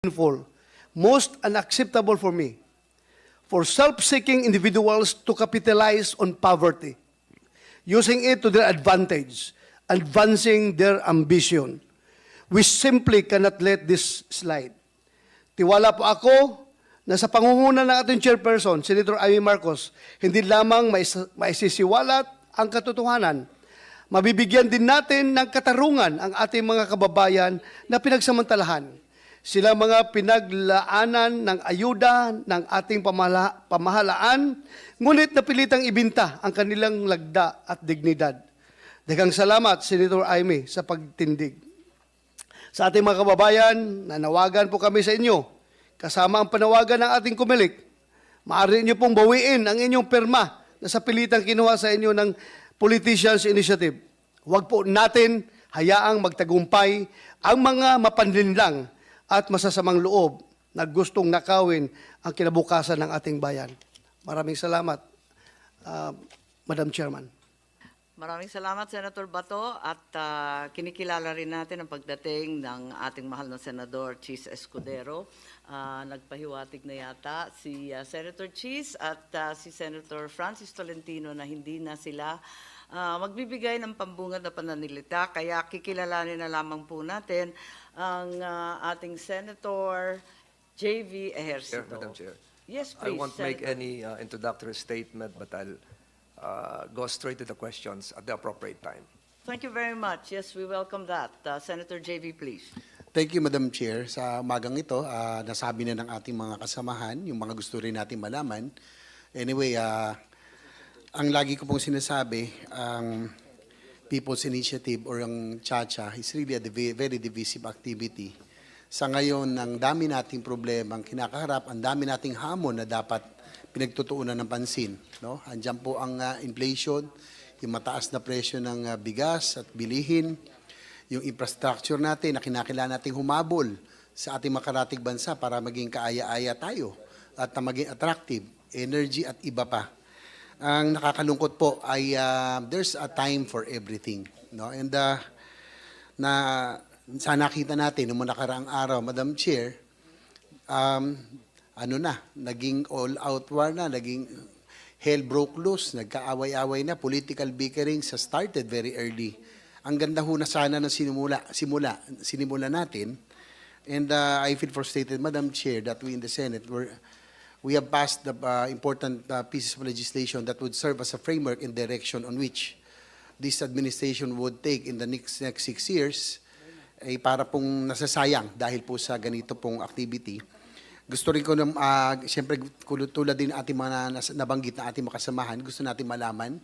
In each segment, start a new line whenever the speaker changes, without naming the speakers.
painful, most unacceptable for me, for self-seeking individuals to capitalize on poverty, using it to their advantage, advancing their ambition. We simply cannot let this slide. Tiwala po ako na sa pangunguna ng ating chairperson, Senator Amy Marcos, hindi lamang maisisiwalat ang katotohanan, mabibigyan din natin ng katarungan ang ating mga kababayan na pinagsamantalahan. Sila mga pinaglaanan ng ayuda ng ating pamahalaan, ngunit napilitang ibinta ang kanilang lagda at dignidad. Daghang salamat, Senator Amy, sa pagtindig. Sa ating mga kababayan, nanawagan po kami sa inyo, kasama ang panawagan ng ating kumilik. Maaari niyo pong bawiin ang inyong perma na sa pilitang kinuha sa inyo ng Politicians Initiative. Huwag po natin hayaang magtagumpay ang mga mapanlinlang at masasamang loob na gustong nakawin ang kinabukasan ng ating bayan. Maraming salamat, Madam Chairman.
Maraming salamat, Senator Bato, at kinikilala rin natin ang pagdating ng ating mahal na Senador Chis Escudero. Nagpahiwatig na yata si Senator Chis at si Senator Francis Tolentino na hindi na sila magbibigay ng pambungad na pananalita, kaya kikilalanin na lamang po natin ang ating Senator J.V. Ejercito.
Madam Chair.
Yes, please.
I won't make any introductory statement, but I'll go straight to the questions at the appropriate time.
Thank you very much. Yes, we welcome that. Senator J.V., please.
Thank you, Madam Chair. Sa umagang ito, nasabi na ng ating mga kasamahan, yung mga gusto rin natin malaman. Anyway, ang lagi ko pong sinasabi, ang People's Initiative or ang CHACHA is really a very divisive activity. Sa ngayon, ang dami nating problema, ang kinakaharap, ang dami nating hamon na dapat pinagtutuunan ng pansin. No? Andiyan po ang inflation, yung mataas na presyo ng bigas at bilihin, yung infrastructure natin na kinakailangan nating humabol sa ating makarating bansa para maging kaaya-aya tayo at maging attractive, energy at iba pa. Ang nakakalungkot po ay there's a time for everything. No? And sa nakita natin noong nakaraang araw, Madam Chair, naging all-out war na, naging hell broke loose, nagkaaway-away na, political bickering started very early. Ang ganda ho na sana na sinimula natin. And I feel frustrated, Madam Chair, that we in the Senate we have passed the important pieces of legislation that would serve as a framework and direction on which this administration would take in the next 6 years, para pong nasasayang dahil po sa ganito pong activity. Gusto rin ko, siyempre, tulad din ating mga nabanggit na ating makasamahan, gusto natin malaman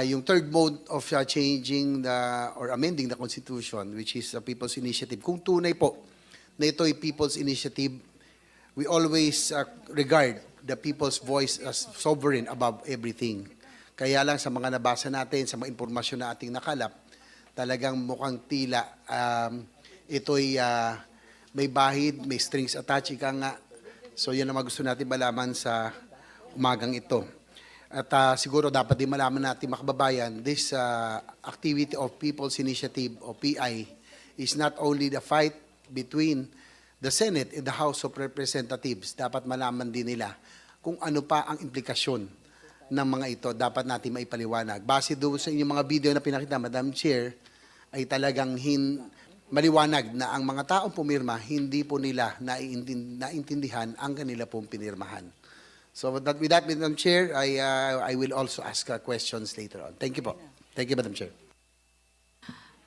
yung third mode of changing or amending the Constitution, which is the People's Initiative. Kung tunay po na ito ay People's Initiative, we always regard the people's voice as sovereign above everything. Kaya lang sa mga nabasa natin, sa mga impormasyon na ating nakalap, talagang mukhang tila ito'y may bahid, may strings attached, ika nga. So yan ang gusto natin malaman sa umagang ito. At siguro dapat din malaman natin, makababayan, this activity of People's Initiative o PI is not only the fight between the Senate and the House of Representatives. Dapat malaman din nila kung ano pa ang implikasyon ng mga ito. Dapat natin maipaliwanag. Base doon sa inyong mga video na pinakita, Madam Chair, ay talagang maliwanag na ang mga taong pumirma, hindi po nila naintindihan ang kanila pong pinirmahan. So with that, Madam Chair, I will also ask questions later on. Thank you po. Thank you, Madam Chair.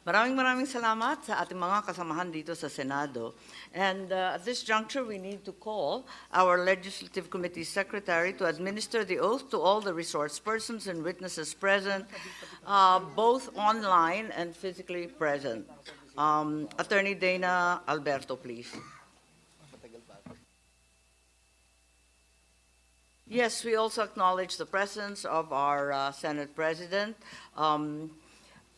Maraming salamat sa ating mga kasamahan dito sa Senado. And at this juncture, we need to call our Legislative Committee Secretary to administer the oath to all the resource persons and witnesses present, both online and physically present. Attorney Dana Alberto, please. Yes, we also acknowledge the presence of our Senate President,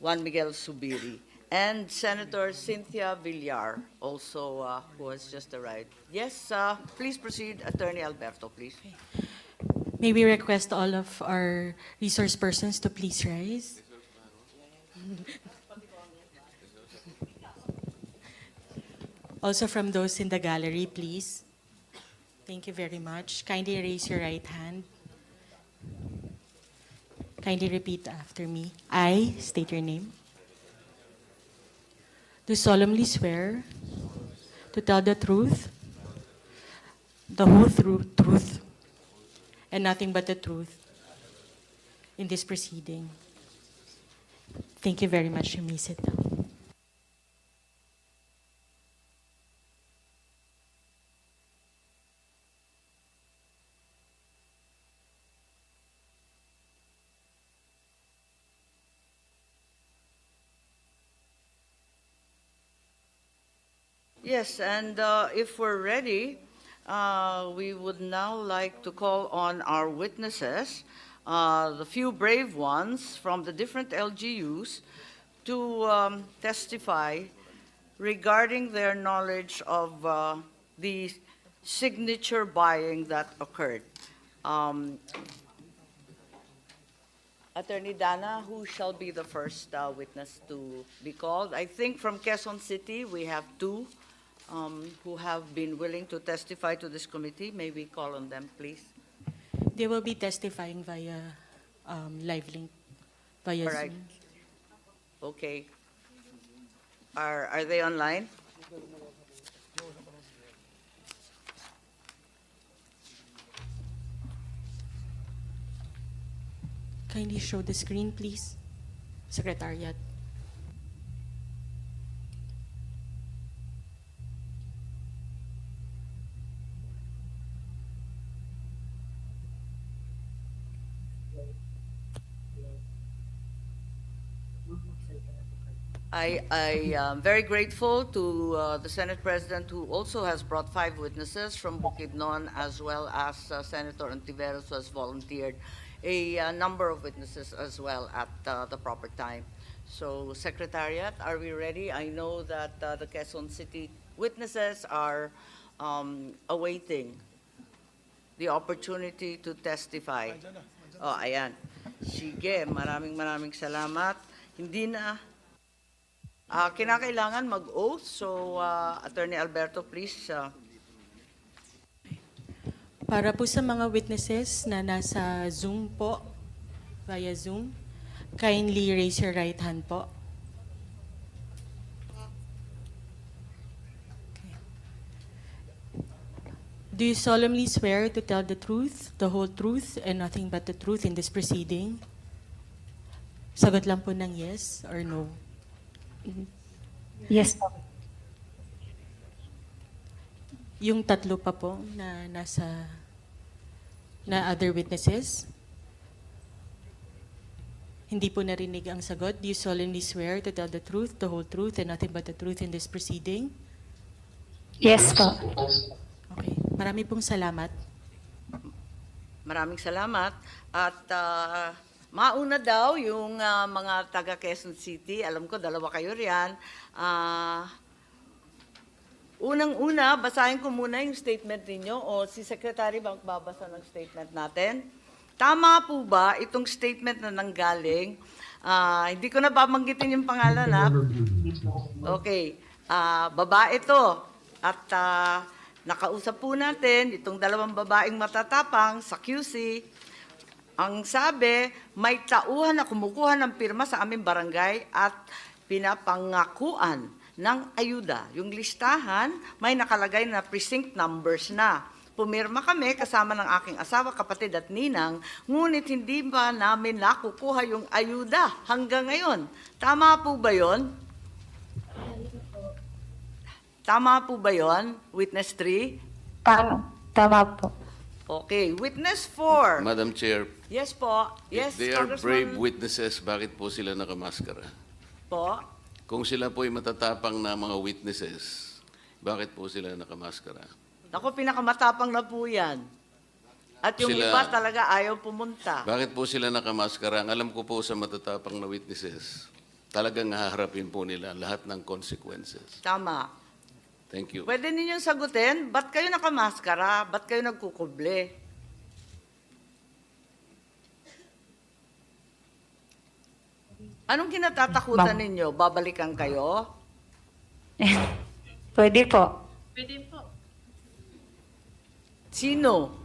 Juan Miguel Zubiri, and Senator Cynthia Villar, also who has just arrived. Yes, please proceed, Attorney Alberto, please.
May we request all of our resource persons to please rise? Also from those in the gallery, please. Thank you very much. Kindly raise your right hand. Kindly repeat after me. I state your name. Do solemnly swear to tell the truth, the whole truth, and nothing but the truth in this proceeding. Thank you very much. You may sit down.
Yes, and if we're ready, we would now like to call on our witnesses, the few brave ones from the different LGUs, to testify regarding their knowledge of the signature buying that occurred. Attorney Dana, who shall be the first witness to be called? I think from Quezon City, we have two who have been willing to testify to this committee. May we call on them, please?
They will be testifying via live link, via
All right.
Zoom.
Okay. Are they online?
Kindly show the screen, please. Secretariat.
I am very grateful to the Senate President, who also has brought 5 witnesses from Bukidnon, as well as Senator Ontiveros, who has volunteered a number of witnesses as well at the proper time. So, Secretariat, are we ready? I know that the Quezon City witnesses are awaiting the opportunity to testify. Oh, ayan. Sige, maraming salamat. Hindi na kinakailangan mag-oath. So, Attorney Alberto, please.
Para po sa mga witnesses na nasa Zoom po, via Zoom, kindly raise your right hand po. Okay. Do you solemnly swear to tell the truth, the whole truth, and nothing but the truth in this proceeding? Sagot lang po ng yes or no.
Yes po.
Yung tatlo pa po na other witnesses, hindi po narinig ang sagot. Do you solemnly swear to tell the truth, the whole truth, and nothing but the truth in this proceeding?
Yes po.
Okay. Marami pong salamat.
Maraming salamat. At mauna daw yung mga taga Quezon City. Alam ko, dalawa kayo riyan. Unang-una, basahin ko muna yung statement ninyo o si Secretary ba magbabasa ng statement natin? Tama po ba itong statement na nanggaling? Hindi ko na babanggitin yung pangalan, ha? Okay. Babae to. At nakausap po natin itong dalawang babaeng matatapang sa QC. Ang sabi, may tauhan na kumukuha ng pirma sa aming barangay at pinapangakuan ng ayuda. Yung listahan, may nakalagay na precinct numbers na. Pumirma kami kasama ng aking asawa, kapatid at ninang, ngunit hindi ba namin nakukuha yung ayuda hanggang ngayon. Tama po ba yon? Tama po ba yon, Witness 3?
Tama po.
Okay, Witness 4.
Madam Chair,
Yes po. Yes,
if they are brave
Congressman.
witnesses, bakit po sila nakamaskara?
Po.
Kung sila po ay matatapang na mga witnesses, bakit po sila nakamaskara?
Ako, pinakamatapang na po yan. At yung
Sila-
iba talaga ayaw pumunta.
Bakit po sila nakamaskara? Ang alam ko po sa matatapang na witnesses, talagang haharapin po nila lahat ng consequences.
Tama.
Thank you.
Pwede ninyong sagutin, ba't kayo nakamaskara? Ba't kayo nagkukuble? Anong kinatatakutan ninyo? Babalikan kayo?
Pwede po.
Sino?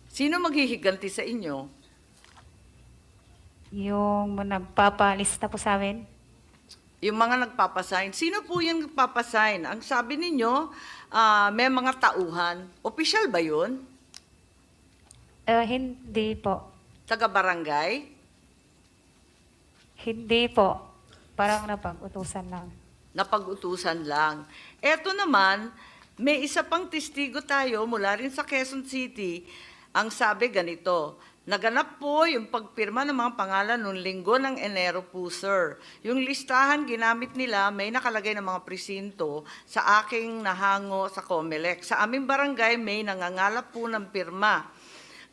Sino maghihiganti sa inyo?
Yung nagpapalista po sa amin.
Yung mga nagpapasign. Sino po yung nagpapasign? Ang sabi ninyo, may mga tauhan. Official ba yun?
Hindi po.
Taga-barangay?
Hindi po. Parang napag-utusan lang.
Napag-utusan lang. Eto naman, may isa pang testigo tayo mula rin sa Quezon City. Ang sabi ganito, naganap po yung pagpirma ng mga pangalan noong linggo ng Enero po, sir. Yung listahan ginamit nila, may nakalagay ng mga presinto sa aking nahango sa COMELEC. Sa aming barangay, may nangangalap po ng pirma.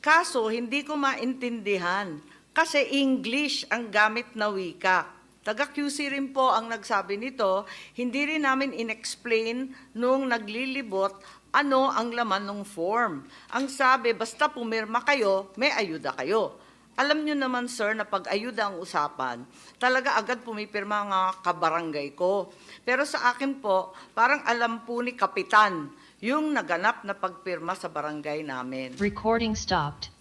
Kaso, hindi ko maintindihan kasi English ang gamit na wika. Taga-QC rin po ang nagsabi nito, hindi rin namin inexplain nung naglilibot ano ang laman ng form. Ang sabi, basta pumirma kayo, may ayuda kayo. Alam nyo naman, sir, na pag ayuda ang usapan, talaga agad pumipirma nga kabarangay ko. Pero sa akin po, parang alam po ni Kapitan yung naganap na pagpirma sa barangay namin.
Recording stopped.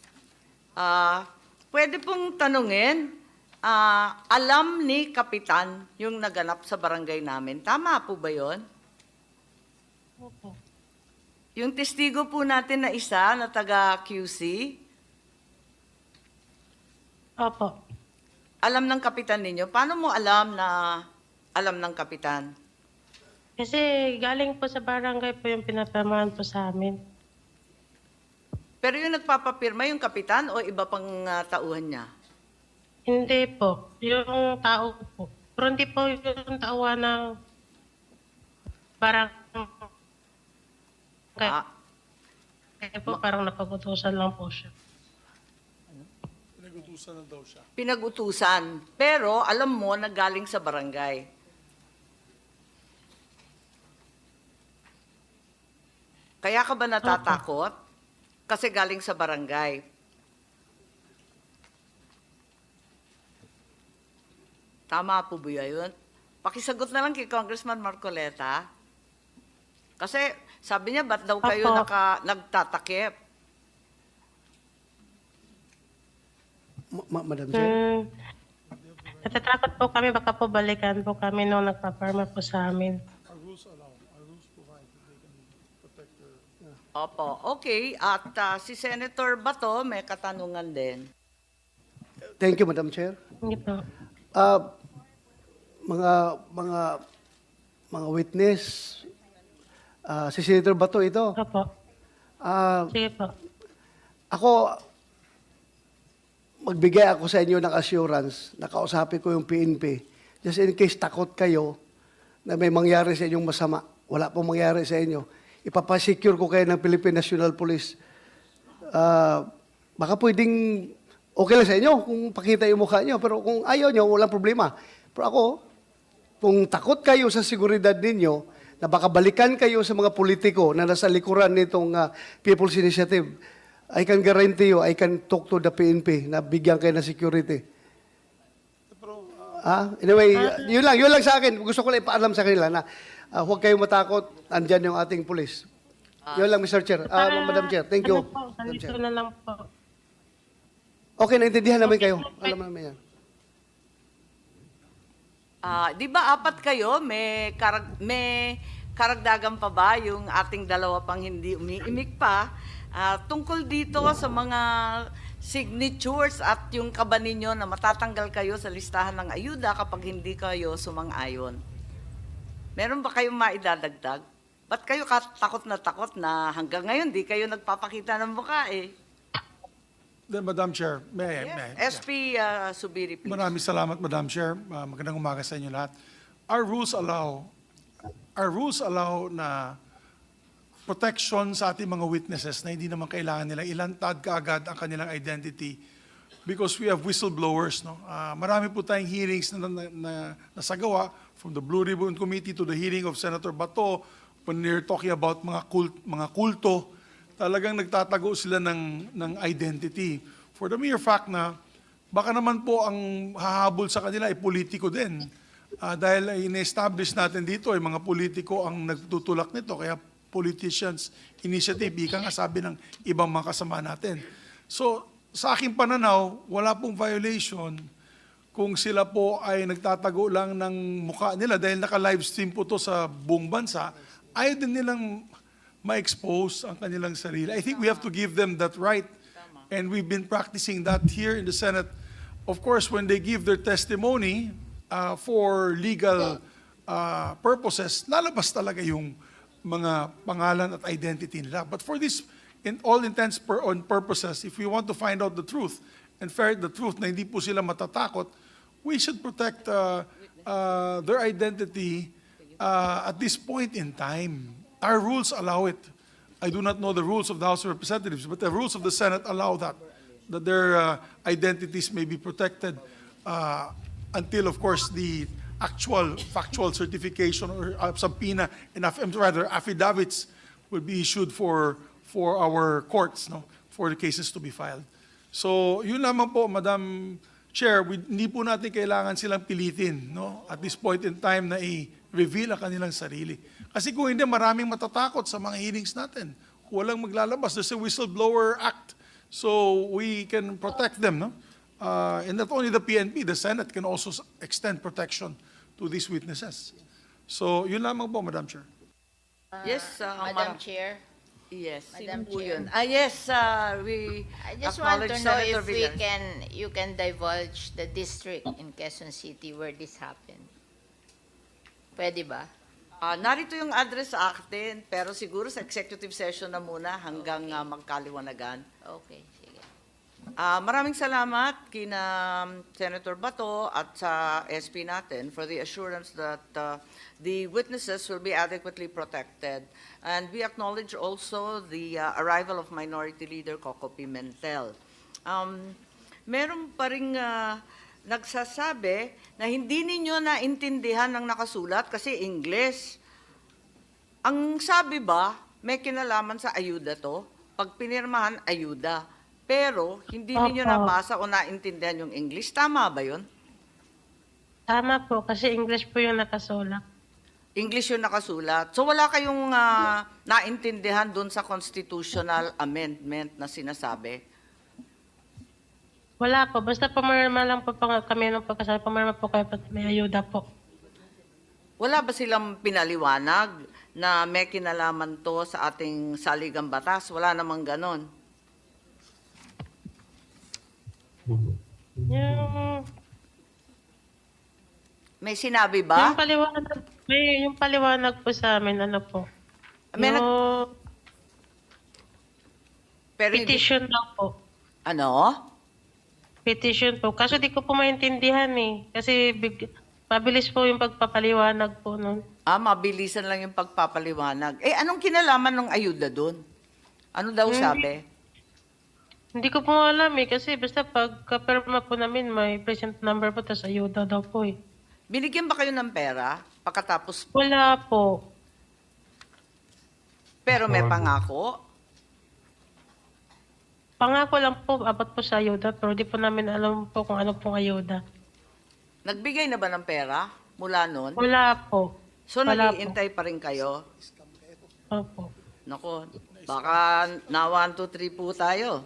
Pwede pong tanungin, alam ni Kapitan yung naganap sa barangay namin. Tama po ba yun?
Opo.
Yung testigo po natin na isa na taga-QC,
Opo.
alam ng Kapitan ninyo. Paano mo alam na alam ng Kapitan?
Kasi galing po sa barangay po yung pinapirmahan po sa amin.
Pero yung nagpapapirma yung Kapitan o iba pang tauhan niya?
Hindi po. Yung tao po. Pero hindi po yung tauhan ng barangay.
Ah,
Kaya po parang napag-utusan lang po siya.
pinag-utusan. Pero alam mo na galing sa barangay. Kaya ka ba natatakot? Kasi galing sa barangay. Tama po ba yun? Pakisagot na lang kay Congressman Marcoleta. Kasi sabi niya, ba't daw kayo
Opo.
Madam
nagtatakip?
Chair?
Natatakot po kami, baka po balikan po kami nung nagpaparma po sa amin.
Opo, okay. At si Senator Bato may katanungan din.
Thank you, Madam Chair.
Hindi po.
Mga witness, si Senator Bato ito.
Opo.
Ah,
Sige po.
ako, magbigay ako sa inyo ng assurance, nakausapin ko yung PNP, just in case takot kayo na may mangyari sa inyong masama. Wala pong mangyari sa inyo. Ipapasecure ko kayo ng Philippine National Police. Baka pwedeng okay lang sa inyo kung pakita yung mukha nyo, pero kung ayaw nyo, walang problema. Pero ako, kung takot kayo sa seguridad ninyo, na baka balikan kayo sa mga politiko na nasa likuran nitong People's Initiative, I can guarantee you, I can talk to the PNP na bigyan kayo ng security. Anyway, yun lang sa akin. Gusto ko lang ipaalam sa kanila na huwag kayong matakot, andyan yung ating police. Yun lang, Mr. Chair. Madam Chair, thank you.
Ano po,
Madam
ganito
Chair.
na lang po.
Okay, naintindihan namin kayo. Alam namin yan.
Di ba apat kayo, may karagdagan pa ba yung ating dalawa pang hindi umiimik pa? Tungkol dito sa mga signatures at yung kaba ninyo na matatanggal kayo sa listahan ng ayuda kapag hindi kayo sumang-ayon. Meron ba kayong maidadagdag? Ba't kayo takot na hanggang ngayon di kayo nagpapakita ng mukha eh?
Then, Madam Chair, may I?
Yes. SP Subiri, please.
Maraming salamat, Madam Chair. Magandang umaga sa inyo lahat. Our rules allow na protection sa ating mga witnesses na hindi naman kailangan nila ilantad kaagad ang kanilang identity because we have whistleblowers. No? Marami po tayong hearings na nasagawa from the Blue Ribbon Committee to the hearing of Senator Bato when they're talking about mga kulto. Talagang nagtatago sila ng identity. For the mere fact na baka naman po ang hahabol sa kanila ay politiko din. Dahil in-establish natin dito ay mga politiko ang nagtutulak nito, kaya politicians initiative, ika nga sabi ng ibang mga kasama natin. So, sa aking pananaw, wala pong violation kung sila po ay nagtatago lang ng mukha nila dahil naka-livestream po to sa buong bansa, ayaw din nilang ma-expose ang kanilang sarili. I think we have to give them that right. And we've been practicing that here in the Senate. Of course, when they give their testimony for legal purposes, lalabas talaga yung mga pangalan at identity nila. But for this, in all intents and purposes, if we want to find out the truth and ferret the truth na hindi po sila matatakot, we should protect their identity at this point in time. Our rules allow it. I do not know the rules of the House of Representatives, but the rules of the Senate allow that their identities may be protected until, of course, the actual factual certification or subpoena and rather affidavits will be issued for our courts, no, for the cases to be filed. So, yun lamang po, Madam Chair, hindi po natin kailangan silang pilitin, no, at this point in time na i-reveal ang kanilang sarili. Kasi kung hindi, maraming matatakot sa mga hearings natin. Walang maglalabas. There's a Whistleblower Act. So we can protect them, no? And not only the PNP, the Senate can also extend protection to these witnesses. So yun lamang po, Madam Chair.
Yes,
Madam Chair,
Yes,
Madam
sino po
Chair.
yun? Yes, we
I just want
acknowledge
to know
Senator
if
Villar.
you can divulge the district in Quezon City where this happened. Pwede ba?
Narito yung address sa akin, pero siguro sa executive session na muna hanggang magkaliwanagan.
Okay, sige.
Maraming salamat kina Senator Bato at sa SP natin for the assurance that the witnesses will be adequately protected. And we acknowledge also the arrival of Minority Leader Coco Pimentel. Meron pa ring nagsasabi na hindi ninyo naintindihan ng nakasulat kasi English. Ang sabi ba, may kinalaman sa ayuda to? Pag pinirmahan, ayuda. Pero hindi ninyo
Opo.
nabasa o naintindihan yung English. Tama ba yun?
Tama po, kasi English po yung nakasulat.
English yung nakasulat. So wala kayong naintindihan doon sa constitutional amendment na sinasabi?
Wala po, basta pumirma lang po kami ng pagkasabi, pumirma po kayo at may ayuda po.
Wala ba silang pinaliwanag na may kinalaman to sa ating saligang batas? Wala namang ganon. May sinabi ba?
Yung paliwanag po sa amin, ano po?
May
Yung
Pero hindi-
petition daw po.
Ano?
Petition po. Kaso di ko po maintindihan eh. Kasi mabilis po yung pagpapaliwanag po nun.
Mabilisan lang yung pagpapaliwanag. Anong kinalaman ng ayuda doon? Ano daw sabi?
Hindi ko po alam eh. Kasi basta pagka-perma po namin, may present number po, tapos ayuda daw po eh.
Binigyan ba kayo ng pera pagkatapos?
Wala po.
Pero may pangako?
Pangako lang po, abot po sa ayuda, pero di po namin alam po kung ano pong ayuda.
Nagbigay na ba ng pera mula noon?
Wala po.
So
Wala
nag-iintay pa rin kayo?
Opo.
Nako, baka na 1, 2, 3 po tayo.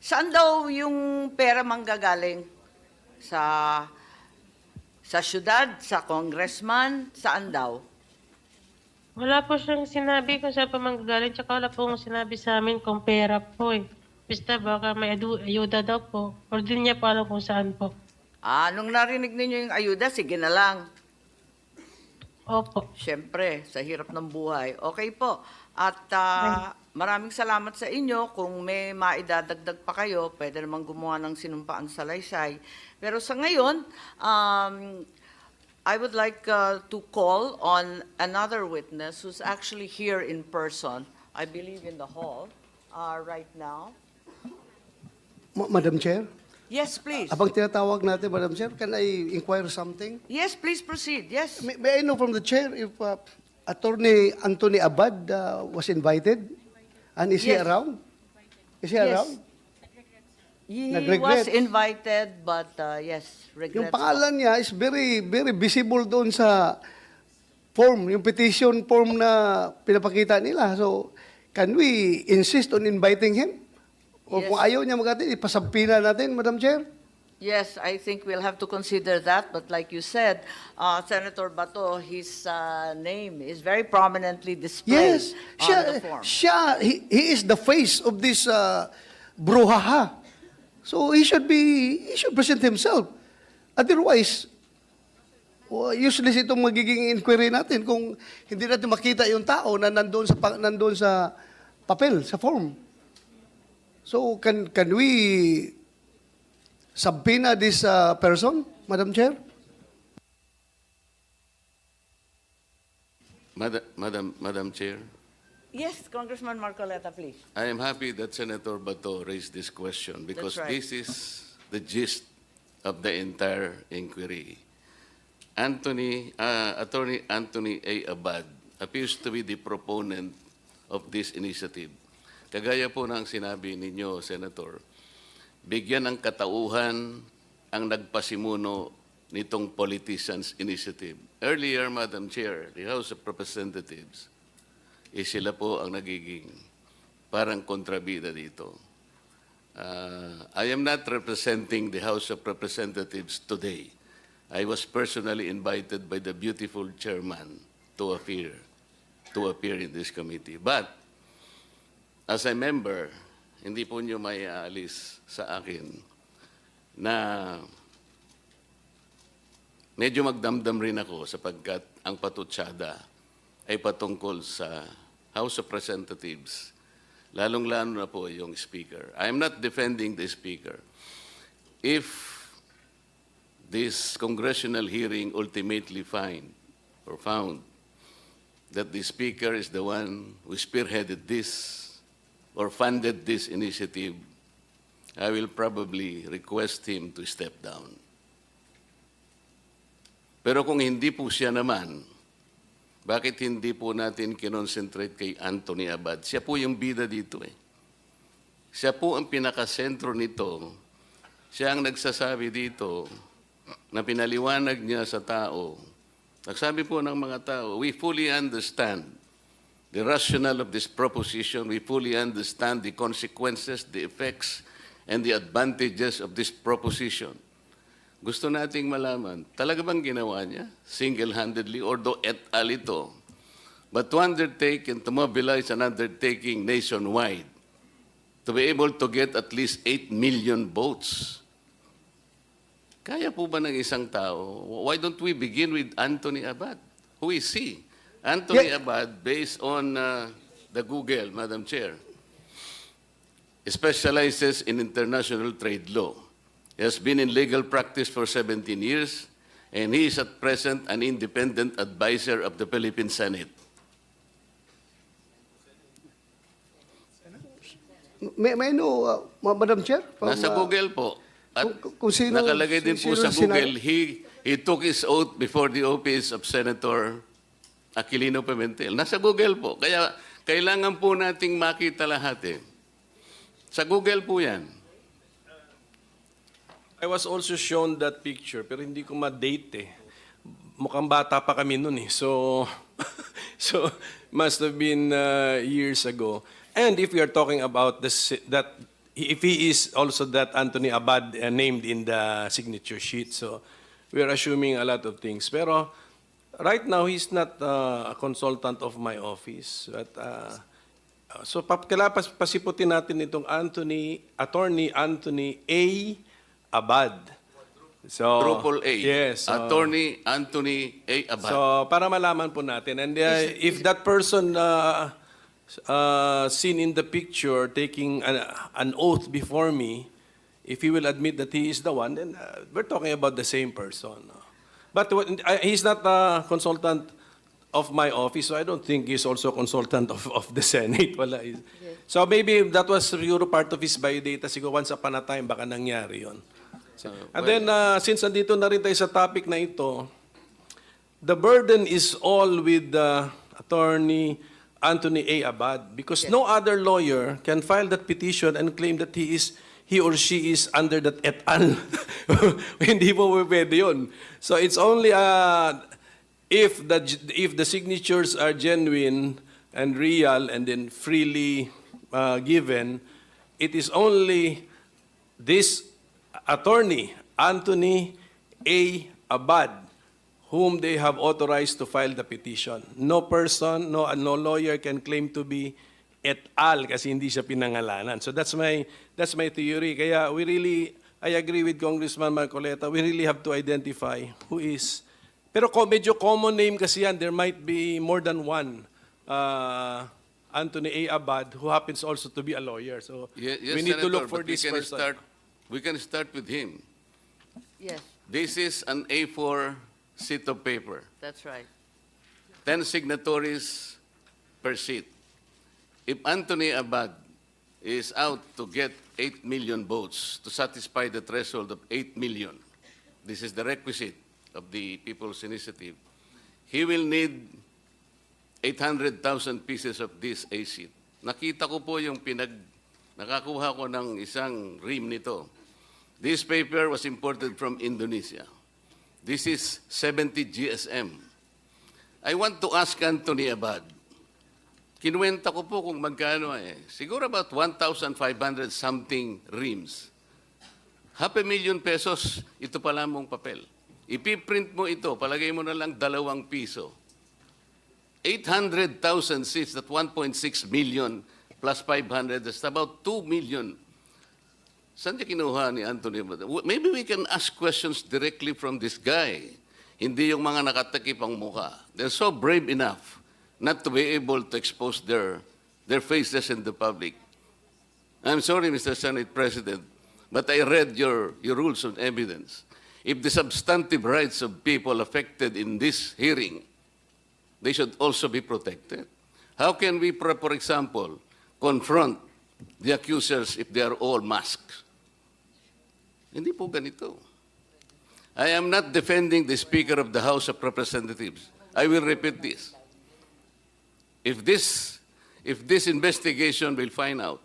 Saan daw yung pera manggagaling? Sa syudad, sa congressman, saan daw?
Wala po siyang sinabi kung saan pa manggagaling, tsaka wala pong sinabi sa amin kung pera po eh. Basta baka may ayuda daw po. Or din niya pa alam kung saan po.
Nung narinig ninyo yung ayuda, sige na lang.
Opo.
Siyempre, sa hirap ng buhay. Okay po. At maraming salamat sa inyo. Kung may maidadagdag pa kayo, pwede naman gumawa ng sinumpaan sa salaysay. Pero sa ngayon, I would like to call on another witness who's actually here in person, I believe in the hall, right now.
Madam Chair,
Yes, please.
abang tinatawag natin, Madam Chair, can I inquire something?
Yes, please proceed. Yes.
May I know from the Chair if Attorney Anthony Abad was invited? And is he
Yes.
around? Is he
Yes.
around?
He
Nag-regret.
was invited, but yes, regrets.
Yung pangalan niya is very, very visible doon sa form, yung petition form na pinapakita nila. So, can we insist on inviting him? O
Yes.
kung ayaw niya mag-attend, ipasampina natin, Madam Chair?
Yes, I think we'll have to consider that. But like you said, Senator Bato, his name is very prominently displayed
Yes.
on the form.
He is the face of this brouhaha. So he should present himself. Otherwise, useless itong magiging inquiry natin kung hindi natin makita yung tao na nandoon sa papel, sa form. So can we subpoena this person, Madam Chair?
Madam Chair,
Yes, Congressman Marcoleta, please.
I am happy that Senator Bato raised this question because
That's right.
this is the gist of the entire inquiry. Attorney Anthony A. Abad appears to be the proponent of this initiative. Kagaya po ng sinabi ninyo, Senator, bigyan ng katauhan ang nagpasimuno nitong Politicians Initiative. Earlier, Madam Chair, the House of Representatives, sila po ang nagiging parang kontrabida dito. I am not representing the House of Representatives today. I was personally invited by the beautiful chairman to appear in this committee. But, as a member, hindi po nyo may aalis sa akin na medyo magdamdam rin ako sapagkat ang patutsada ay patungkol sa House of Representatives, lalong-lalo na po yung Speaker. I am not defending the Speaker. If this congressional hearing ultimately found that the Speaker is the one who spearheaded this or funded this initiative, I will probably request him to step down. Pero kung hindi po siya naman, bakit hindi po natin kinonsentrate kay Anthony Abad? Siya po yung bida dito eh. Siya po ang pinakasentro nito. Siya ang nagsasabi dito na pinaliwanag niya sa tao. Nagsabi po ng mga tao, we fully understand the rationale of this proposition. We fully understand the consequences, the effects, and the advantages of this proposition. Gusto nating malaman, talaga bang ginawa niya single-handedly or do et al. Ito? But to undertake and to mobilize an undertaking nationwide, to be able to get at least 8 million votes, kaya po ba ng isang tao? Why don't we begin with Anthony Abad? Who is he? Anthony Abad, based on the Google, Madam Chair, specializes in international trade law. He has been in legal practice for 17 years, and he is at present an independent advisor of the Philippine Senate.
May I know, Madam Chair?
Nasa Google po. At
kung sino-
nakalagay din po
sino
sa
sinabi?
Google, he took his oath before the office of Senator Aquilino Pimentel. Nasa Google po. Kaya kailangan po nating makita lahat eh. Sa Google po yan.
I was also shown that picture, pero hindi ko ma-date eh. Mukhang bata pa kami nun eh. So, so must have been years ago. And if we are talking about that, if he is also that Anthony Abad named in the signature sheet, so we are assuming a lot of things. Pero right now, he's not a consultant of my office. But, so kailangan pasiputin natin itong Attorney Anthony A. Abad. So,
Triple A.
Yes.
Attorney Anthony A. Abad.
So, para malaman po natin. And if that person seen in the picture taking an oath before me, if he will admit that he is the one, then we're talking about the same person. But he's not a consultant of my office, so I don't think he's also a consultant of the Senate. Wala. So maybe that was siguro part of his biodata. Siguro once upon a time, baka nangyari yun. And then, since nandito na rin tayo sa topic na ito, the burden is all with Attorney Anthony A. Abad because no other lawyer can file that petition and claim that he is he or she is under that et al. Hindi po pwede yun. So it's only if the signatures are genuine and real and then freely given, it is only this attorney, Anthony A. Abad, whom they have authorized to file the petition. No person, no lawyer can claim to be et al. Kasi hindi siya pinangalanan. So that's my theory. Kaya I agree with Congressman Marcoleta. We really have to identify who is. Pero medyo common name kasi yan. There might be more than one. Anthony A. Abad, who happens also to be a lawyer. So
Yes,
we need to
Senator,
look for
but
this person.
We can start with him.
Yes,
This is an A4 sheet of paper.
that's right.
10 signatories per sheet. If Anthony Abad is out to get 8 million votes to satisfy the threshold of 8 million, this is the requisite of the People's Initiative, he will need 800,000 pieces of this A sheet. Nakita ko po yung nakakuha ko ng isang ream nito. This paper was imported from Indonesia. This is 70 GSM. I want to ask Anthony Abad, kinuwenta ko po kung magkano siguro about 1,500 something reams. $500,000 pesos, ito pala mong papel. Ipiprint mo ito, palagay mo na lang 2 piso. 800,000 seats, that 1.6 million plus 500, that's about 2 million. Saan niya kinuha ni Anthony? Maybe we can ask questions directly from this guy. Hindi yung mga nakatakip ang mukha. They're so brave enough not to be able to expose their faces in the public. I'm sorry, Mr. Senate President, but I read your rules of evidence. If the substantive rights of people affected in this hearing, they should also be protected. How can we, for example, confront the accusers if they are all masked? Hindi po ganito. I am not defending the Speaker of the House of Representatives. I will repeat this. If this investigation will find out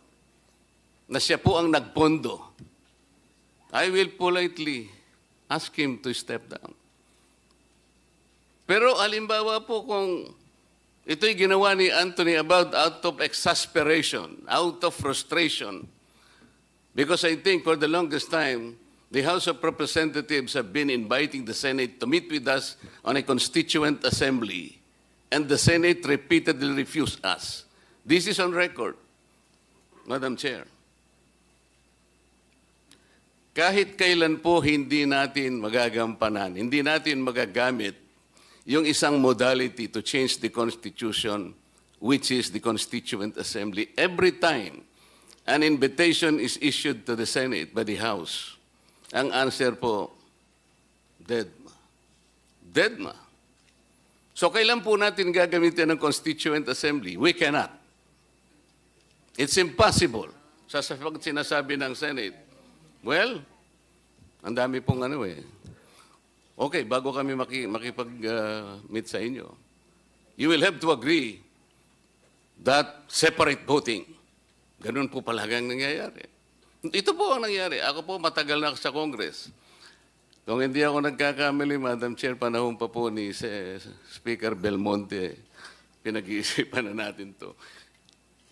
na siya po ang nagpondo, I will politely ask him to step down. Pero alimbawa po kung ito'y ginawa ni Anthony Abad out of exasperation, out of frustration, because I think for the longest time, the House of Representatives have been inviting the Senate to meet with us on a constituent assembly, and the Senate repeatedly refused us. This is on record, Madam Chair. Kahit kailan po hindi natin magagampanan, hindi natin magagamit yung isang modality to change the Constitution, which is the Constituent Assembly. Every time an invitation is issued to the Senate by the House, ang answer po, deadma. Deadma. So kailan po natin gagamitin ang Constituent Assembly? We cannot. It's impossible. Sa pag sinasabi ng Senate, well, ang dami pong Okay, bago kami makipag-meet sa inyo, you will have to agree that separate voting. Ganun po palagang nangyayari. Ito po ang nangyayari. Ako po matagal na sa Congress. Kung hindi ako nagkakamali, Madam Chair, panahon pa po ni Speaker Belmonte, pinag-iisipan na natin to.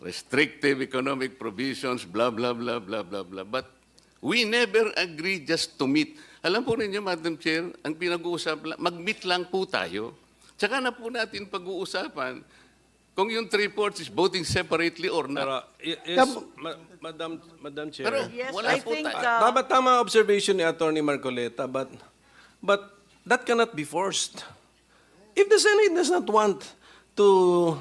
Restrictive economic provisions, blah, blah, blah, blah, blah, blah. But we never agree just to meet. Alam po ninyo, Madam Chair, ang pinag-uusap, mag-meet lang po tayo. Tsaka na po natin pag-uusapan kung yung 3/4 is voting separately or not.
Pero, yes, Madam Chair.
Pero
Yes,
wala
I
po
think,
tayo.
Tama observation ni Attorney Marcoleta, but that cannot be forced. If the Senate does not want to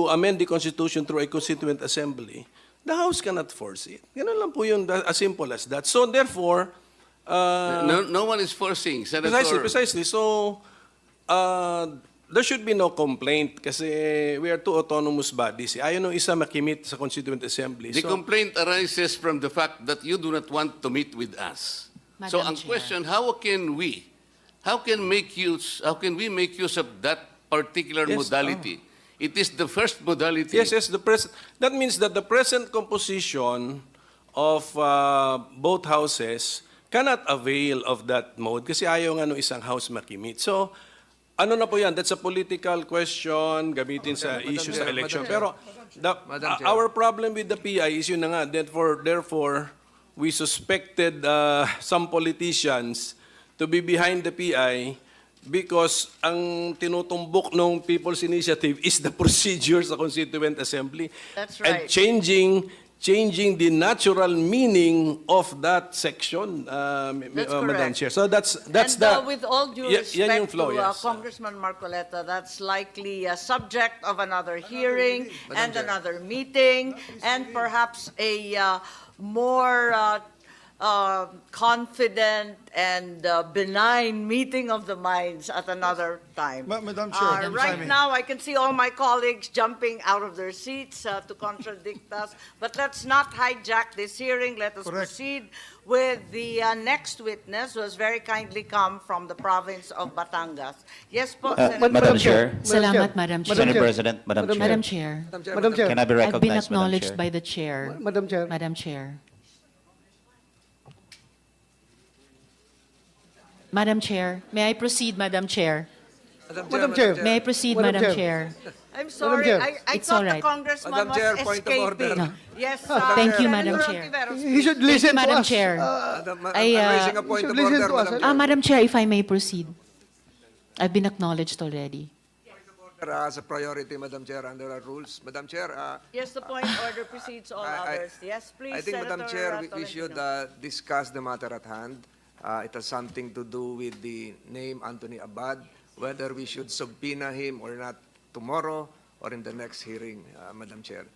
amend the Constitution through a Constituent Assembly, the House cannot force it. Ganun lang po yun, as simple as that. So therefore,
No one is forcing, Senator.
precisely. So, there should be no complaint kasi we are two autonomous bodies. Ayaw nung isa makimit sa Constituent Assembly.
The
So,
complaint arises from the fact that you do not want to meet with us. So
Madam
ang
Chair.
question, how can we make use of that particular
Yes,
modality? It is the first modality.
yes, that means that the present composition of both houses cannot avail of that mode kasi ayaw nga nung isang house makimit. So, ano na po yan? That's a political question, gamitin sa
Madam
issue
Chair,
sa election.
Madam Chair.
Pero
Madam Chair.
our problem with the PI is yun na nga. Therefore, we suspected some politicians to be behind the PI because ang tinutumbok ng People's Initiative is the procedure sa Constituent Assembly.
That's
And
right.
changing the natural meaning of that section,
That's
Madam
correct.
Chair. So that's
And
the...
with all due
Yan
respect
yung flow,
to
yes.
Congressman Marcoleta, that's likely a subject of another hearing and another meeting, and perhaps a more confident and benign meeting of the minds at another time.
Madam Chair, if I
Right
may.
now, I can see all my colleagues jumping out of their seats to contradict us, but let's not hijack this hearing. Let us
Correct.
proceed with the next witness, who has very kindly come from the province of Batangas. Yes po, Senator.
Madam
Madam Chair.
Salamat, Madam Chair.
Senate President, Madam Chair.
Madam Chair,
Madam Chair.
Can I be
I've been
recognized, Madam
acknowledged
Chair?
by the Chair.
Madam Chair.
Madam Chair. Madam Chair, may I proceed, Madam Chair?
Madam Chair.
May I proceed,
Madam
Madam
Chair.
Chair?
I'm sorry,
Chair.
I
It's
thought
all
the
right.
congressman
Madam
was
Chair, point of order.
escaping.
No.
Yes,
Thank you, Madam
Senator
Chair.
Ontiveros,
He should listen to
Madam
us.
Chair.
I'm raising a point
should
of
listen
order,
to us,
Madam
huh?
Chair.
Madam Chair, if I may proceed. I've been acknowledged already.
As a priority, Madam Chair, under our rules. Madam Chair,
Yes, the point order precedes all others. Yes, please,
I think, Madam Chair,
Senator
we should
Tolentino.
discuss the matter at hand. It has something to do with the name Anthony Abad, whether we should subpoena him or not tomorrow or in the next hearing, Madam Chair.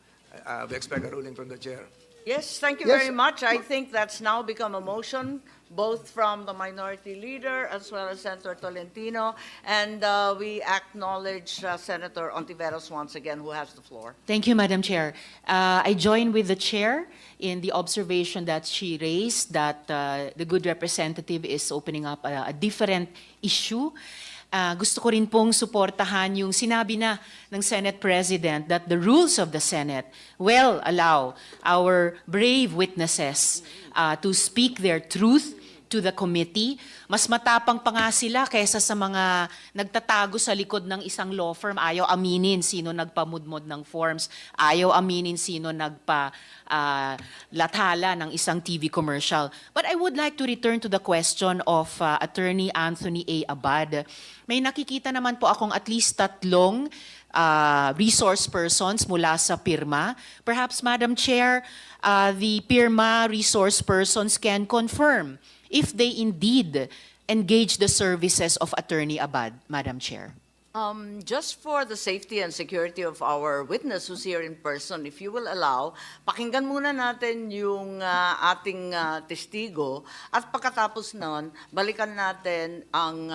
We expect a ruling from the Chair.
Yes, thank you
Yes.
very much. I think that's now become a motion, both from the minority leader as well as Senator Tolentino. And we acknowledge Senator Ontiveros once again, who has the floor.
Thank you, Madam Chair. I join with the Chair in the observation that she raised that the good representative is opening up a different issue. Gusto ko rin pong suportahan yung sinabi na ng Senate President that the rules of the Senate will allow our brave witnesses to speak their truth to the committee. Mas matapang pa nga sila kaysa sa mga nagtatago sa likod ng isang law firm. Ayaw aminin sino nagpamudmod ng forms. Ayaw aminin sino lathala ng isang TV commercial. But I would like to return to the question of Attorney Anthony A. Abad. May nakikita naman po akong at least 3 resource persons mula sa PIRMA. Perhaps, Madam Chair, the PIRMA resource persons can confirm if they indeed engage the services of Attorney Abad, Madam Chair.
Just for the safety and security of our witness who's here in person, if you will allow, pakinggan muna natin yung ating testigo at pagkatapos nun, balikan natin ang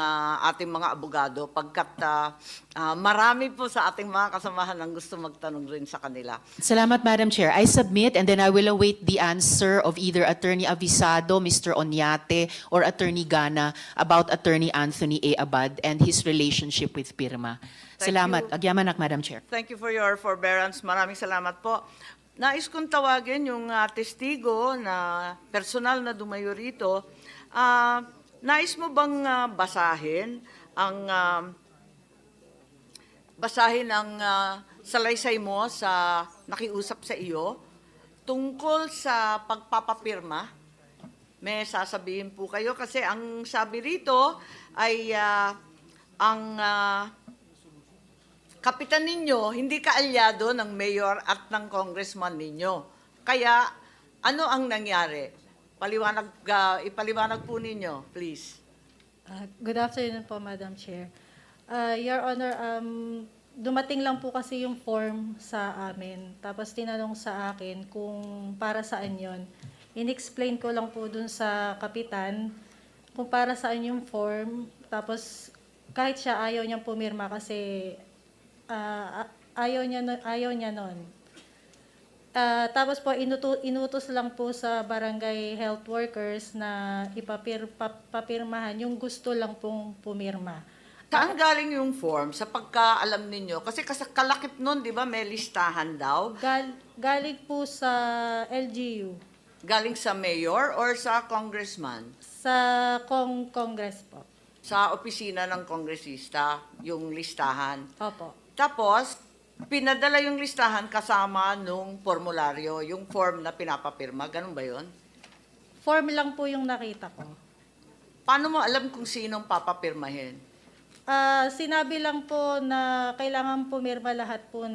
ating mga abogado pagkat marami po sa ating mga kasamahan ang gusto magtanong rin sa kanila.
Salamat, Madam Chair. I submit and then I will await the answer of either Attorney Avisado, Mr. Onyate, or Attorney Gana about Attorney Anthony A. Abad and his relationship with PIRMA.
Thank
Salamat.
you.
Agyamanak, Madam Chair.
Thank you for your forbearance. Maraming salamat po. Nais kong tawagin yung testigo na personal na dumayo rito. Nais mo bang basahin ang salaysay mo sa nakiusap sa iyo tungkol sa pagpapapirma? May sasabihin po kayo kasi ang sabi rito ay ang kapitan ninyo hindi kaalyado ng mayor at ng congressman ninyo. Kaya ano ang nangyari? Ipaliwanag po ninyo, please.
Good afternoon po, Madam Chair. Your Honor, dumating lang po kasi yung form sa amin. Tapos tinanong sa akin kung para saan yon. In-explain ko lang po dun sa kapitan kung para saan yung form. Tapos kahit siya ayaw niyang pumirma kasi ayaw niya nun. Tapos po inutos lang po sa barangay health workers na papirmahan yung gusto lang pong pumirma.
Saan galing yung form sa pagkaalam ninyo? Kasi kalakip nun, di ba, may listahan daw?
Galing po sa LGU.
Galing sa mayor or sa congressman?
Sa Congress po.
Sa opisina ng kongresista, yung listahan.
Opo.
Tapos, pinadala yung listahan kasama nung formularyo, yung form na pinapapirma. Ganun ba yun?
Form lang po yung nakita ko.
Paano mo alam kung sinong papapirmahin?
Sinabi lang po na kailangan pumirma lahat po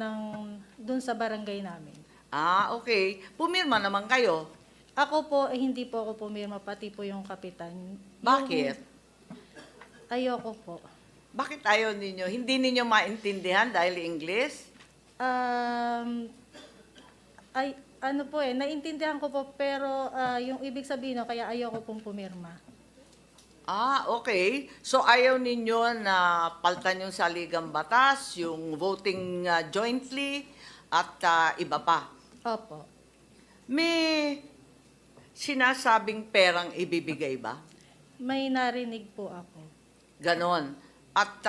dun sa barangay namin.
Ah, okay. Pumirma naman kayo.
Ako po, hindi po ako pumirma, pati po yung kapitan.
Bakit?
Ayoko po.
Bakit ayaw ninyo? Hindi ninyo maintindihan dahil English?
Ano po naintindihan ko po, pero yung ibig sabihin, kaya ayoko pong pumirma.
Ah, okay. So ayaw ninyo na paltan yung saligang batas, yung voting jointly, at iba pa.
Opo.
May sinasabing perang ibibigay ba?
May narinig po ako.
Ganon. At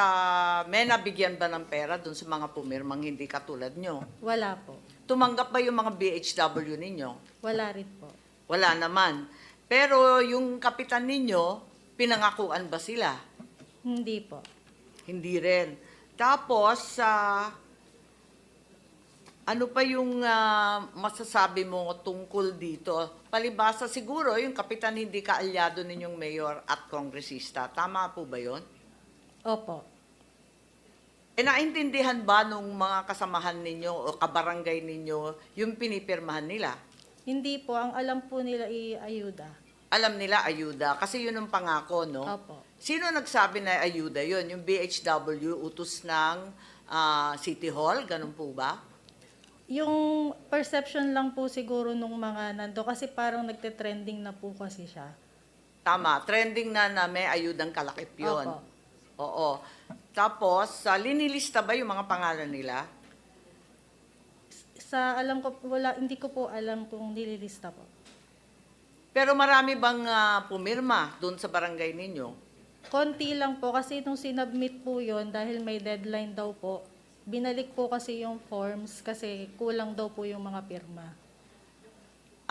may nabigyan ba ng pera dun sa mga pumirmang hindi katulad nyo?
Wala po.
Tumanggap ba yung mga BHW ninyo?
Wala rin po.
Wala naman. Pero yung kapitan ninyo, pinangakuan ba sila?
Hindi po.
Hindi rin. Tapos, ano pa yung masasabi mo tungkol dito? Palibasa siguro, yung kapitan hindi kaalyado ninyong mayor at kongresista. Tama po ba yun?
Opo.
Naintindihan ba nung mga kasamahan ninyo o kabarangay ninyo yung pinipirmahan nila?
Hindi po. Ang alam po nila ayuda.
Alam nila ayuda kasi yun ang pangako, no?
Opo.
Sino nagsabi na ayuda yun? Yung BHW, utos ng City Hall? Ganun po ba?
Yung perception lang po siguro nung mga nando, kasi parang nagte-trending na po kasi siya.
Tama. Trending na may ayudang kalakip yun.
Opo.
Oo. Tapos, linilista ba yung mga pangalan nila?
Sa alam ko, hindi ko po alam kung nililista po.
Pero marami bang pumirma doon sa barangay ninyo?
Konti lang po kasi nung sinubmit po yon dahil may deadline daw po, binalik po kasi yung forms kasi kulang daw po yung mga pirma.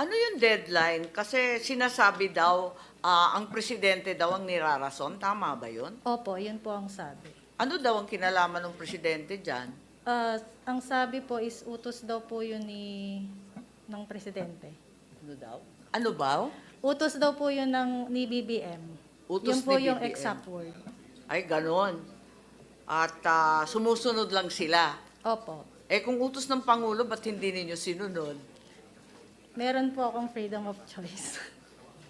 Ano yung deadline? Kasi sinasabi daw, ang presidente daw ang nirarason. Tama ba yun?
Opo, yun po ang sabi.
Ano daw ang kinalaman ng presidente dyan?
Ang sabi po is utos daw po yun ng presidente.
Ano daw? Ano ba?
Utos daw po yun ni BBM.
Utos
yun po
ni
yung
BBM.
exact word.
Ay, ganon. At sumusunod lang sila.
Opo.
Kung utos ng Pangulo, ba't hindi ninyo sinunod?
Meron po akong freedom of choice.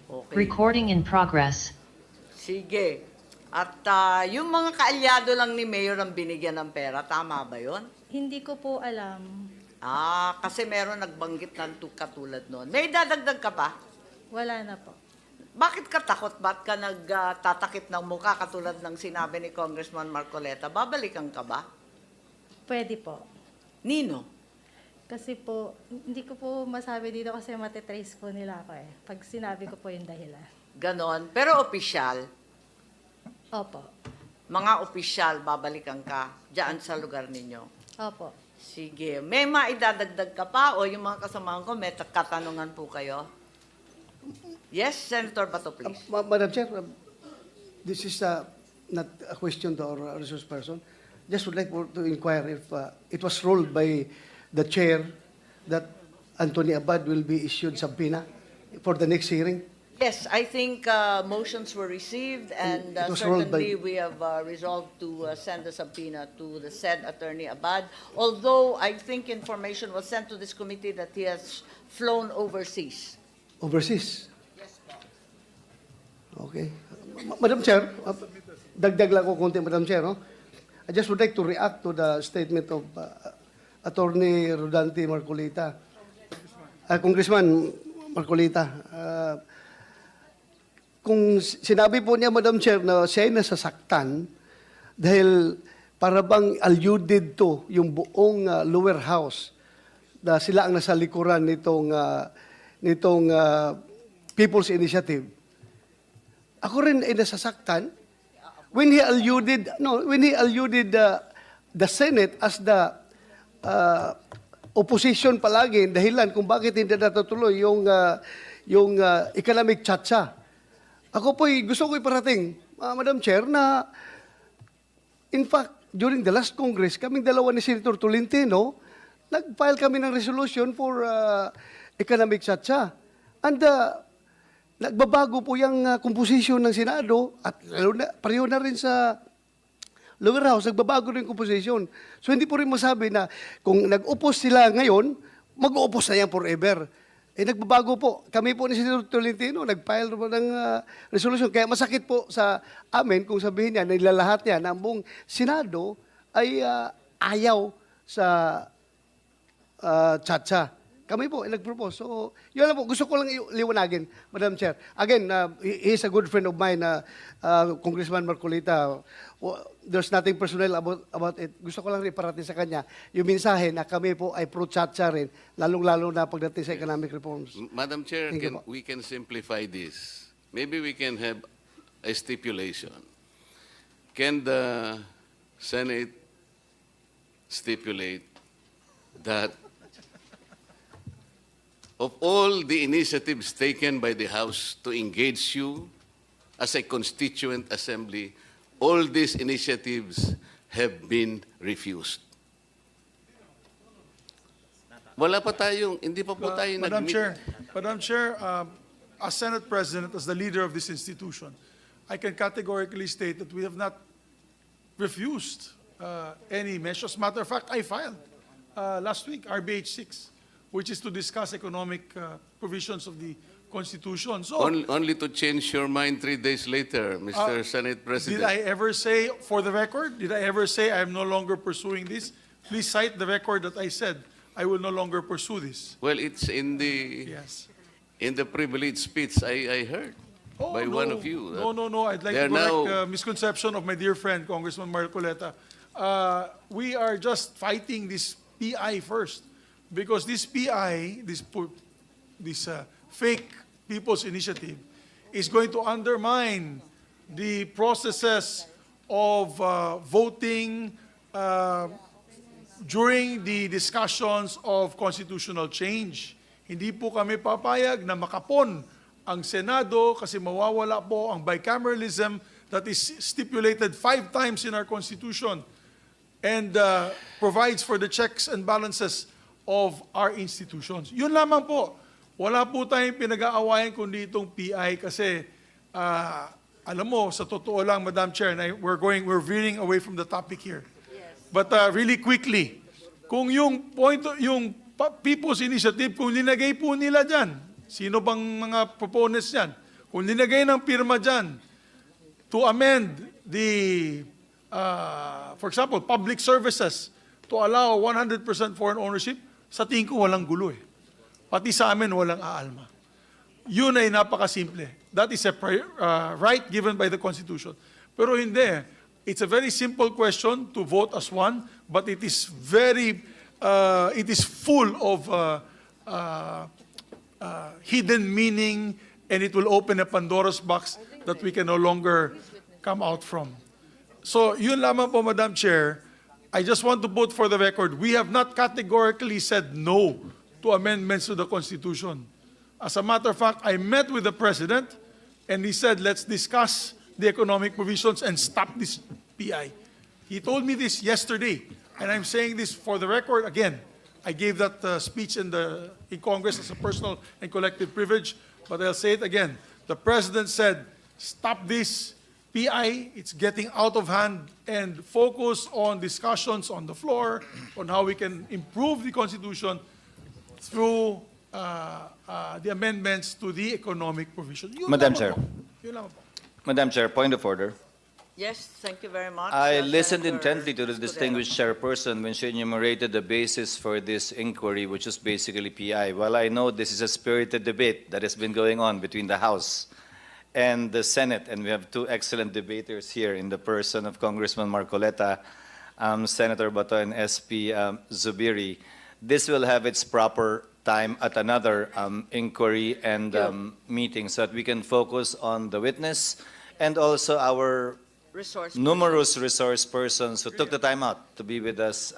Okay.
Recording in progress.
Sige. At yung mga kaalyado lang ni Mayor ang binigyan ng pera, tama ba yon?
Hindi ko po alam.
Kasi meron nagbanggit ng katulad noon. May dadagdag ka pa?
Wala na po.
Bakit ka takot? Ba't ka nagtatakip ng mukha katulad ng sinabi ni Congressman Marcoleta? Babalikan ka ba?
Pwede po.
Nino?
Kasi po, hindi ko po masabi dito kasi matitrace po nila ako pag sinabi ko po yung dahilan.
Ganon. Pero opisyal,
Opo.
mga opisyal, babalikan ka dyan sa lugar ninyo.
Opo.
Sige. May maidadagdag ka pa o yung mga kasamahan ko, may katanungan po kayo? Yes, Senator Bato, please.
Madam Chair, this is not a question to our resource person. Just would like to inquire if it was ruled by the chair that Anthony Abad will be issued subpoena for the next hearing.
Yes, I think motions were received and
It was rolled
certainly
by-
we have resolved to send a subpoena to the said Attorney Abad. Although I think information was sent to this committee that he has flown overseas.
Overseas? Okay. Madam Chair, dagdag lang ko konti, Madam Chair. No? I just would like to react to the statement of Attorney Rodante Marcolita. Congressman Marcolita. Kung sinabi po niya, Madam Chair, na siya ay nasasaktan dahil para bang alluded to yung buong lower house na sila ang nasa likuran nitong People's Initiative. Ako rin ay nasasaktan when he alluded the Senate as the opposition palagi, dahilan kung bakit hindi natutuloy yung economic chacha. Ako po'y gusto ko iparating, Madam Chair, na in fact, during the last Congress, kaming dalawa ni Senator Tolentino, nag-file kami ng resolution for economic chacha. And nagbabago po yung composition ng Senado at lalo na, pareho na rin sa lower house, nagbabago rin yung composition. So hindi po rin masabi na kung nag-upos sila ngayon, mag-uupos na yan forever. Nagbabago po. Kami po ni Senator Tolentino, nag-file po ng resolution. Kaya masakit po sa amin kung sabihin niya, nilalahat niya na ang buong Senado ay ayaw sa chacha. Kami po nag-propose. So, yun lang po. Gusto ko lang liwanagin, Madam Chair. Again, he is a good friend of mine, Congressman Marcolita. There's nothing personal about it. Gusto ko lang iparating sa kanya yung mensahe na kami po ay pro-chacha rin, lalong-lalo na pagdating sa economic reforms.
Madam Chair,
Thank you po.
we can simplify this. Maybe we can have a stipulation. Can the Senate stipulate that of all the initiatives taken by the House to engage you as a constituent assembly, all these initiatives have been refused? Wala pa tayong, hindi pa po tayo
Madam
nag-meet.
Chair, as Senate President, as the leader of this institution, I can categorically state that we have not refused any measures. Matter of fact, I filed last week, RBH 6, which is to discuss economic provisions of the Constitution. So,
Only to change your mind 3 days later, Mr. Senate President.
did I ever say, for the record, did I ever say I am no longer pursuing this? Please cite the record that I said I will no longer pursue this.
Well, it's in the
Yes.
privileged speech I heard by one of you.
No. I'd like
They
to
are
correct
now-
misconception of my dear friend, Congressman Marcoleta. We are just fighting this PI first. Because this PI, this fake People's Initiative, is going to undermine the processes of voting during the discussions of constitutional change. Hindi po kami papayag na makapon ang Senado kasi mawawala po ang bicameralism that is stipulated 5 times in our Constitution and provides for the checks and balances of our institutions. Yun lamang po. Wala po tayong pinag-aawayan kundi itong PI kasi alam mo, sa totoo lang, Madam Chair, we're veering away from the topic here. But really quickly, kung yung People's Initiative, kung linagay po nila dyan, sino bang mga proponents dyan? Kung linagay ng pirma dyan to amend the, for example, public services to allow 100% foreign ownership, sa tingin ko walang gulo eh. Pati sa amin walang aalma. Yun ay napakasimple. That is a right given by the Constitution. Pero hindi. It's a very simple question to vote as one, but it is full of hidden meaning, and it will open a Pandora's box that we can no longer come out from. So yun lamang po, Madam Chair. I just want to put for the record, we have not categorically said no to amendments to the Constitution. As a matter of fact, I met with the President and he said, let's discuss the economic provisions and stop this PI. He told me this yesterday, and I'm saying this for the record again. I gave that speech in Congress as a personal and collective privilege, but I'll say it again. The President said, stop this PI, it's getting out of hand, and focus on discussions on the floor on how we can improve the Constitution through the amendments to the economic provision. Yun
Madam
lamang
Chair.
po. Yun lamang po.
Madam Chair, point of order.
Yes, thank you very much.
I listened
Senator
intently to the
Escudero.
distinguished chairperson when she enumerated the basis for this inquiry, which is basically PI. While I know this is a spirited debate that has been going on between the House and the Senate, and we have two excellent debaters here in the person of Congressman Marcoleta, Senator Bato, and SP Zubiri, this will have its proper time at another inquiry and meeting so that we can focus on the witness and also our
resource.
numerous resource persons who took the time out to be with us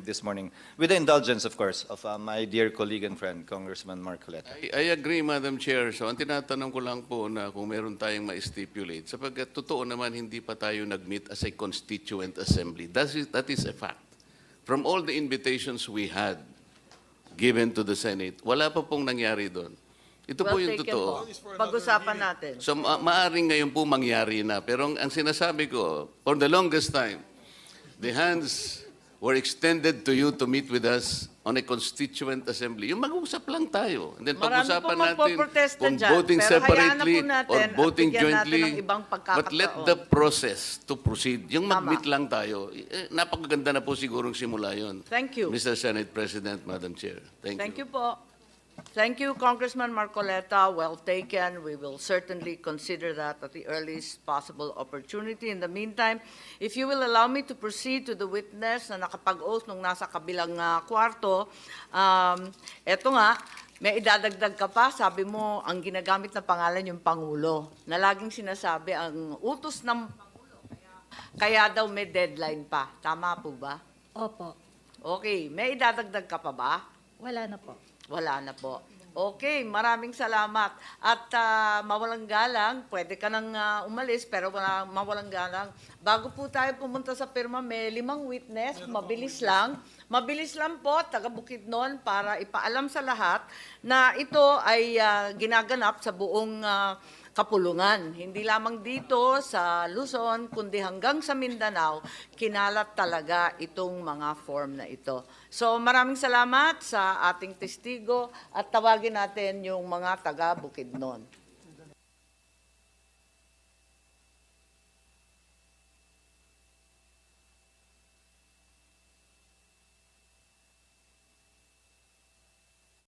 this morning, with the indulgence, of course, of my dear colleague and friend, Congressman Mark Coleta.
I agree, Madam Chair. So, ang tinatanong ko lang po na kung meron tayong ma-stipulate, sapagkat totoo naman hindi pa tayo nag-meet as a constituent assembly. That is a fact. From all the invitations we had given to the Senate, wala pa pong nangyari doon. Ito po
Well
yung
taken
totoo.
po. Pag-usapan natin.
So, maaring ngayon po mangyari na. Pero ang sinasabi ko, for the longest time, the hands were extended to you to meet with us on a constituent assembly. Yung mag-usap lang tayo. And then
Marami
pag-usapan
pong
natin
magpoprotesta
kung
dyan,
voting
pero hayaan na
separately
po natin
or
at
voting
bigyan natin
jointly.
ng ibang
But let the process to proceed. Yung
Tama.
mag-meet lang tayo, napakaganda na po sigurong simula yon.
Thank you.
Mr. Senate President, Madam Chair.
Thank you po. Thank you, Congressman Marcoleta. Well taken. We will certainly consider that at the earliest possible opportunity. In the meantime, if you will allow me to proceed to the witness na nakapag-oath nung nasa kabilang kwarto, eto nga, may idadagdag ka pa. Sabi mo, ang ginagamit na pangalan yung Pangulo, na laging sinasabi ang utos ng Pangulo. Kaya daw may deadline pa. Tama po ba?
Opo.
Okay, may idadagdag ka pa ba?
Wala na po.
Wala na po. Okay, maraming salamat. At mawalang galang, pwede ka nang umalis, pero mawalang galang. Bago po tayo pumunta sa pirma, may 5 witness, mabilis lang. Mabilis lang po, taga Bukidnon, para ipaalam sa lahat na ito ay ginaganap sa buong kapulungan. Hindi lamang dito sa Luzon, kundi hanggang sa Mindanao, kinalat talaga itong mga form na ito. So maraming salamat sa ating testigo at tawagin natin yung mga taga Bukidnon.